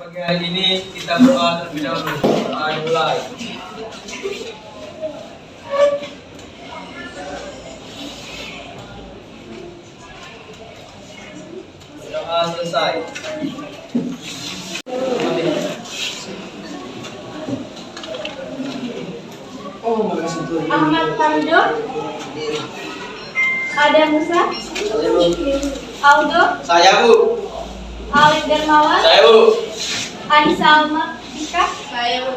Bagian ini kita berdoa terlebih dahulu. Mulai. Doa selesai. Ahmad Pardo, Ada Musa, Aldo, Saya, Bu. Alif Dermawan, Saya, Bu. Anissa Almatika, Saya, Bu.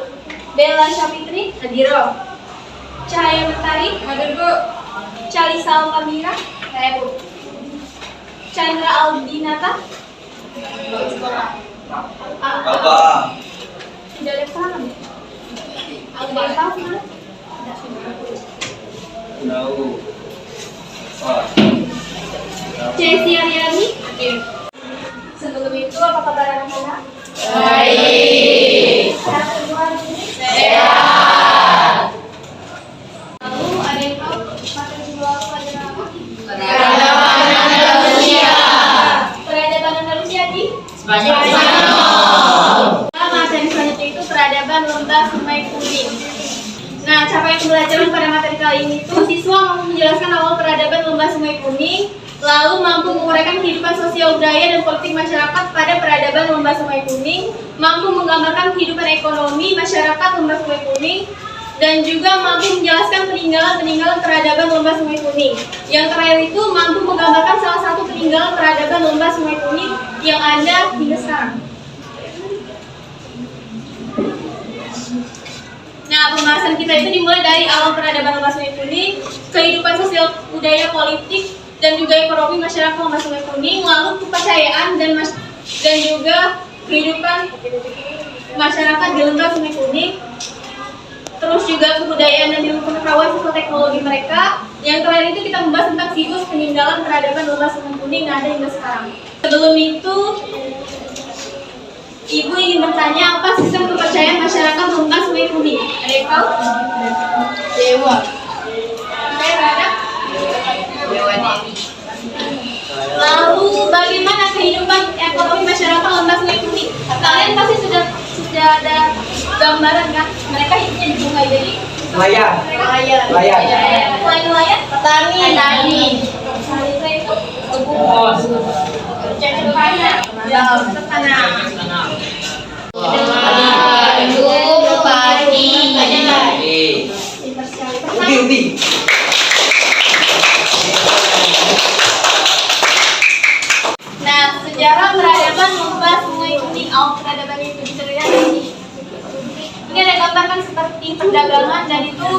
Bella Syafitri, Hadiro. Cahaya Mentari, Hadir, Bu. Calisa Alkamira, Saya, Bu. Chandra Aldinata, Bapak. tidak ada paham. Ada yang tahu mana? Tahu. Wah. Cesi Aryani. Hadir. Sebelum itu apa kabar anak-anak? Baik. Sehat semua di sini? Sehat. Lalu ada yang tahu materi kedua pelajaran apa? Peradaban Andalusia. Peradaban Andalusia di? Spanyol. Nah, materi selanjutnya itu peradaban lembah Sungai Kuning. Nah, capaian pembelajaran pada materi kali ini itu siswa mampu menjelaskan awal peradaban lembah Sungai Kuning, lalu mampu menguraikan kehidupan sosial budaya dan politik masyarakat pada peradaban lembah Sungai Kuning, mampu menggambarkan kehidupan ekonomi masyarakat lembah Sungai Kuning, dan juga mampu menjelaskan peninggalan-peninggalan peradaban lembah Sungai Kuning. Yang terakhir itu mampu menggambarkan salah satu peninggalan peradaban lembah Sungai Kuning yang ada hingga sekarang. Nah, pembahasan kita itu dimulai dari awal peradaban lembah Sungai Kuning, kehidupan sosial budaya politik, dan juga ekonomi masyarakat lembah Sungai Kuning, lalu kepercayaan dan juga kehidupan masyarakat di lembah Sungai Kuning, terus juga kebudayaan dan ilmu pengetahuan serta teknologi mereka. Yang terakhir itu kita membahas tentang situs peninggalan peradaban lembah Sungai Kuning yang ada hingga sekarang. Sebelum itu, Ibu ingin bertanya apa sistem kepercayaan masyarakat lembah Sungai Kuning? Ada yang tahu? Dewa. Saya terhadap. Dewa Dewi. Lalu bagaimana kehidupan ekonomi masyarakat lembah Sungai Kuning? Kalian pasti sudah ada gambaran kan? Mereka hidupnya di sungai, jadi Nelayan. Nelayan. Nelayan. selain nelayan, Petani. selain itu Bos. cendana. Ibu Bupati. Ubi. Nah, sejarah peradaban lembah Sungai Kuning, awal peradaban itu bisa dilihat di sini. Ini ada gambarkan seperti perdagangan, dan itu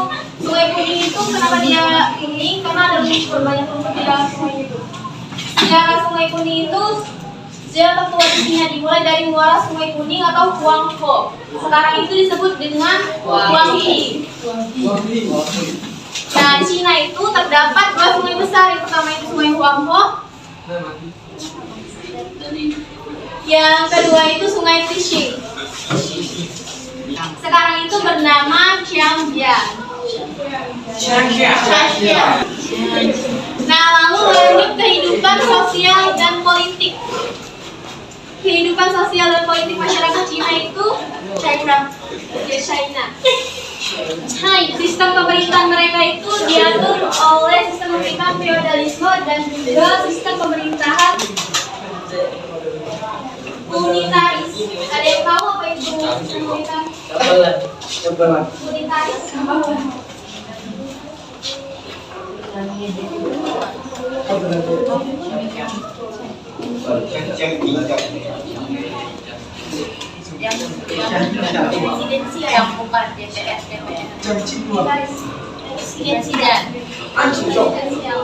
Sungai Kuning itu kenapa dia kuning? Karena ada lumpur, banyak lumpur di dalam sungai itu. Sejarah Sungai Kuning itu sejarah tertua di Cina dimulai dari muara Sungai Kuning atau Huanghe. Sekarang itu disebut dengan Huanghe. Nah, di Cina itu terdapat dua sungai besar. Yang pertama itu Sungai Huanghe. Yang kedua itu Sungai Tishing. Sekarang itu bernama Qiangjia. Nah, lalu lanjut kehidupan sosial dan politik. Kehidupan sosial dan politik masyarakat Cina itu China. Hai, sistem pemerintahan mereka itu diatur oleh sistem pemerintahan feodalisme dan juga sistem pemerintahan unitaris. Ada yang tahu apa itu sistem pemerintahan unitaris? Presidensial. Yang bukan DPR. Unitaris. Presidensial. Presidensial.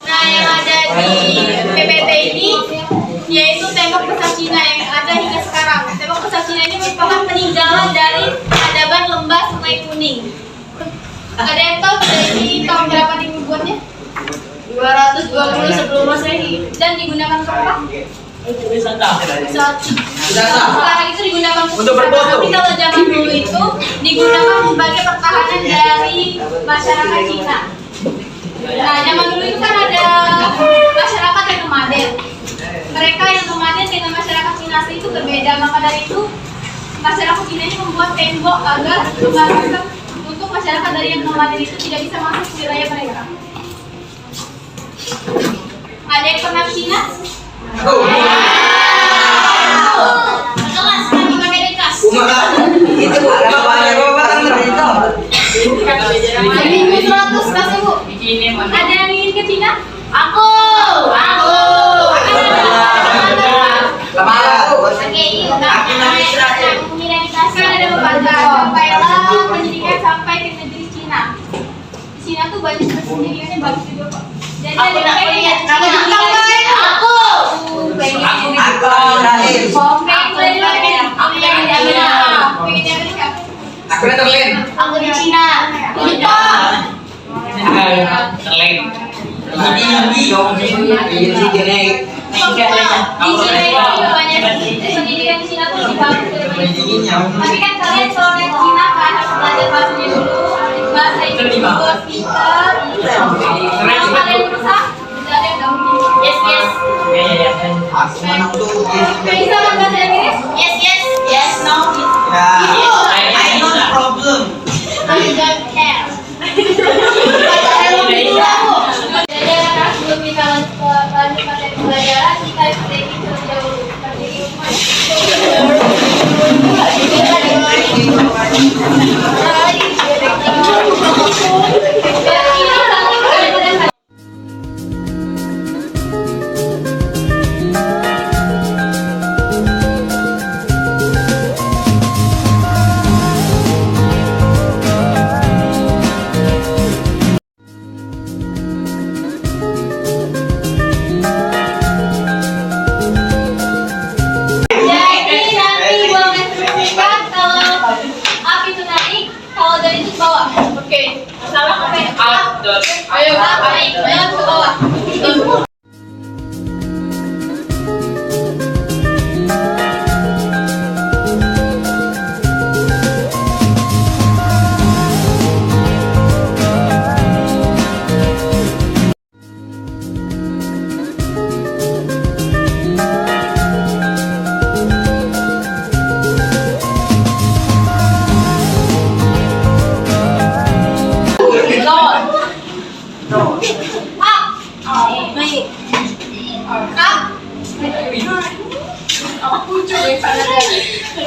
Nah, yang ada di PPT ini yaitu tembok besar Cina yang ada hingga sekarang. Tembok besar Cina ini merupakan peninggalan dari peradaban lembah Sungai Kuning. Ada yang tahu ini tahun berapa dibuatnya? 220 sebelum Masehi. Dan digunakan untuk apa? Sekarang itu digunakan Untuk berfoto. tapi kalau zaman dulu itu digunakan sebagai pertahanan dari masyarakat Cina. Nah, zaman dulu itu kan ada masyarakat yang nomaden. Mereka yang nomaden dengan masyarakat Cina asli itu berbeda. Maka dari itu masyarakat Cina ini membuat tembok agar membatasi untuk masyarakat dari yang nomaden itu tidak bisa masuk ke wilayah mereka. Ada yang pernah ke Cina? Kelas, gimana deh kelas? Itu banyak banget itu. Ada 100 kelas ibu. Bikini mana? Ada yang ingin ke Cina? Aku. Oke, komunikasi ada beberapa. Sampailah pendidikan sampai ke negeri Cina. Di Cina tuh banyak pendidikannya bagus juga kok. Jadi Aku nak kuliah. Aku pengen Aku udah terlin. Aku di Cina. Di Jepang. Terlin. Ini dong. Ini sih jenek. di Cina itu juga banyak pendidikan di Cina tuh lebih bagus daripada di sini. Tapi kan kalian kalau naik Cina kan harus belajar bahasanya dulu, bahasa Inggris, speaker. Kalau kalian berusaha, ada yang gampang. Yes. Aku menang tuh. Bisa bahasa Inggris? Yes. No. I know the problem. I don't care. Jadi anak-anak sebelum kita lanjut materi pelajaran, kita ikuti terlebih dahulu. Oke, salah sampai Outdoor. ayo ke bawah.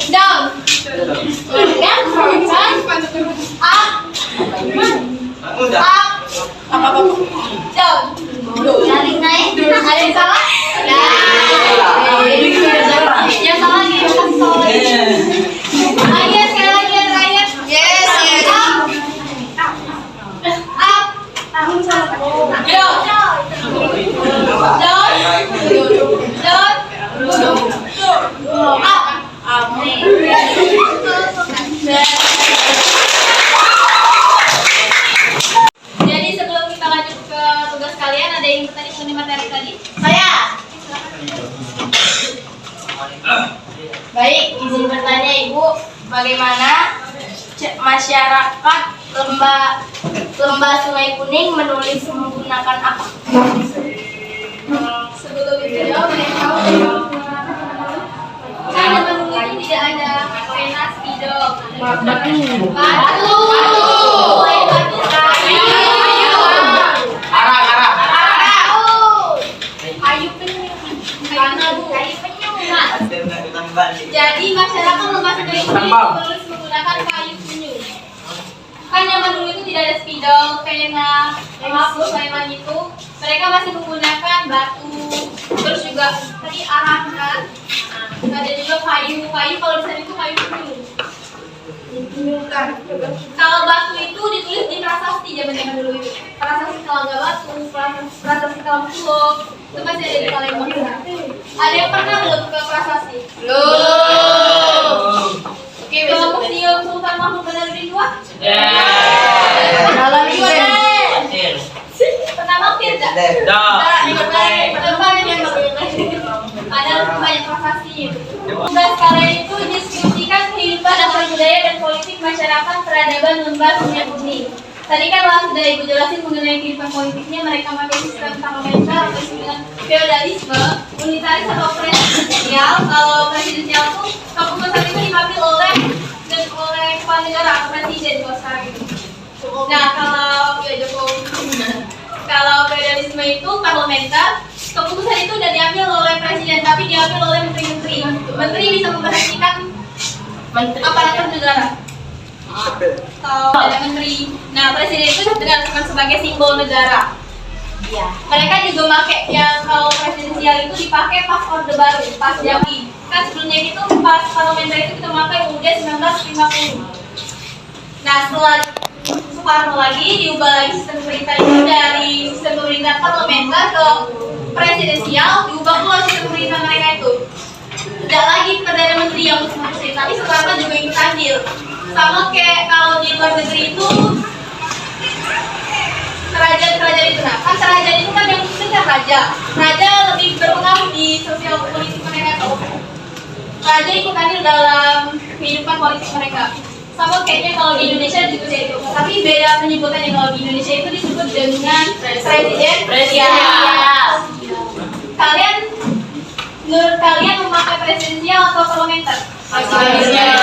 Down. Down. Naik naik. Ada yang salah? Yang salah di atas salah. Ayo sekali lagi yang terakhir. Yes. Up. Down. Jadi sebelum kita lanjut ke tugas kalian, ada yang bertanya mengenai materi tadi? Saya. Baik, izin bertanya Ibu, bagaimana masyarakat lembah Sungai Kuning menulis menggunakan apa? Sebelum itu jawab, ada yang tahu? Kan zaman dulu itu tidak ada pena spidol. Batu. Kayu. Kayu penyu. Kayu penyu. Jadi masyarakat lembah Sungai Kuning menulis menggunakan kayu penyu. Kan zaman dulu itu tidak ada spidol, pena, penghapus lain-lain itu. Mereka masih menggunakan batu, terus juga tadi arang kan. Ada juga kayu kalau di sana itu kayu penyu. Kalau batu itu ditulis di prasasti zaman dulu itu. Prasasti Talaga Batu, prasasti Kalangkulo, itu masih ada di Palembang. Ada yang pernah belum ke prasasti? Belum. Oke, Ke Museum Sultan Mahmud Badarudin II? Dalam Gimana? Pernah mampir gak? Ada banyak prasasti. Tugas kalian itu deskripsikan kehidupan dan budaya dan politik masyarakat peradaban lembah Sungai Kuning. Tadi kan sudah Ibu jelasin mengenai kehidupan politiknya, mereka pakai sistem parlementer atau sistem feodalisme, unitaris atau presidensial. Kalau presidensial itu keputusan itu diambil oleh kepala negara atau presiden kalau sekarang itu. Nah kalau kalau feodalisme itu parlementer, keputusan itu udah diambil oleh presiden tapi diambil oleh menteri-menteri. Menteri bisa memberhentikan aparatur negara. Kalau ada menteri, nah presiden itu dengan sebagai simbol negara. Iya. Mereka juga pakai yang kalau presidensial itu dipakai pas orde baru, pas Jawi. Kan sebelumnya itu pas parlementer itu kita pakai UUD 1950. Nah setelah Soekarno lagi diubah lagi sistem pemerintah itu dari sistem pemerintah parlementer ke presidensial, diubah pula sistem pemerintah mereka itu. Tidak lagi perdana menteri yang memutuskan, tapi Soekarno juga ikut andil. Sama kayak kalau di luar negeri itu kerajaan-kerajaan itu, nah kan kerajaan itu kan yang memutuskan kan raja lebih berpengaruh di sosial politik mereka tuh. Raja ikut andil dalam kehidupan politik mereka. Sama kayaknya kalau di Indonesia juga itu, tapi beda penyebutannya. Kalau di Indonesia itu disebut dengan presidensial. Kalian menurut kalian memakai presidensial atau parlementer? Presidensial.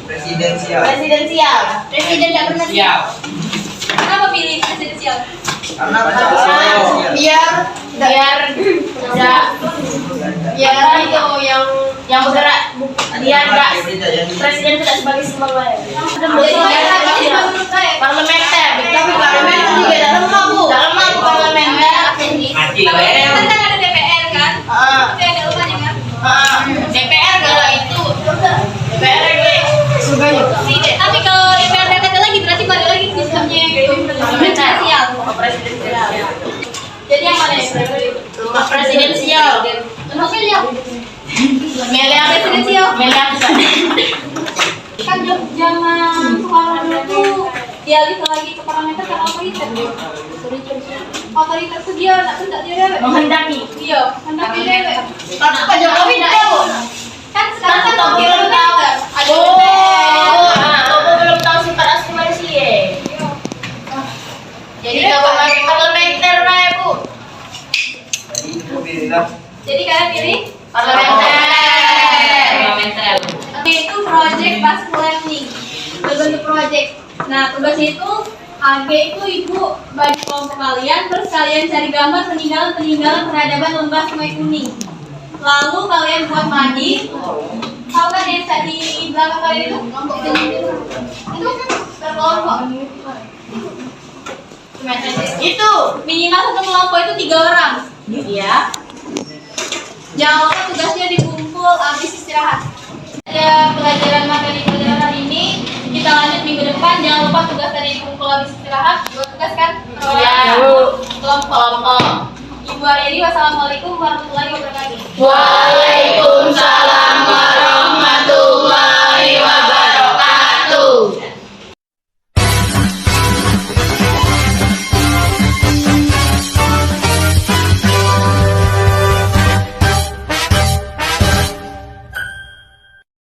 Presidensial. Presidensial. Presiden tidak pernah Siap. Kenapa pilih presidensial? Karena biar itu yang bergerak biar enggak presiden tidak sebagai simbol parlementer tapi parlementer juga dalam mampu parlementer mati Tapi lah. kan ada DPR kan? Itu ada rumahnya kan? DPR kalau itu DPR Tapi kalau DPR ada lagi berarti balik lagi ke sistemnya itu presidensial. presidensial Jadi yang mana ya? rumah presidensial Maksudnya lihat miliar presidensial. Kan zaman Soekarno dulu tuh dialih lagi ke parlementer karena otoriter. Otoriter tuh dia tidak dia dewek. menghendaki Iya, hendak dia dewek. tapi Pak Jokowi tidak tahu Kan sekarang kan Tapi belum tahu. Ada oh DPR. Bapak belum tahu sifat asli manusia jadi kalau pakai parlementer lah ya Bu Jadi itu pilihlah. Jadi kalian pilih parlementer Tapi itu project pas learning berbentuk project. Nah tugasnya itu AG itu ibu bagi kelompok kalian, terus kalian cari gambar peninggalan peradaban lembah Sungai Kuning. Lalu kalian buat mading. Tahu kan yang di belakang kalian itu kelompok itu berkelompok. itu Minimal satu kelompok itu 3 orang. iya Jangan lupa tugasnya dikumpul habis istirahat. Ada pelajaran materi pelajaran hari ini, kita lanjut minggu depan. Jangan lupa tugas tadi dikumpul habis istirahat. Buat tugas kan? Iya. Kelompok. Ibu Aryani, wassalamualaikum warahmatullahi wabarakatuh. Wah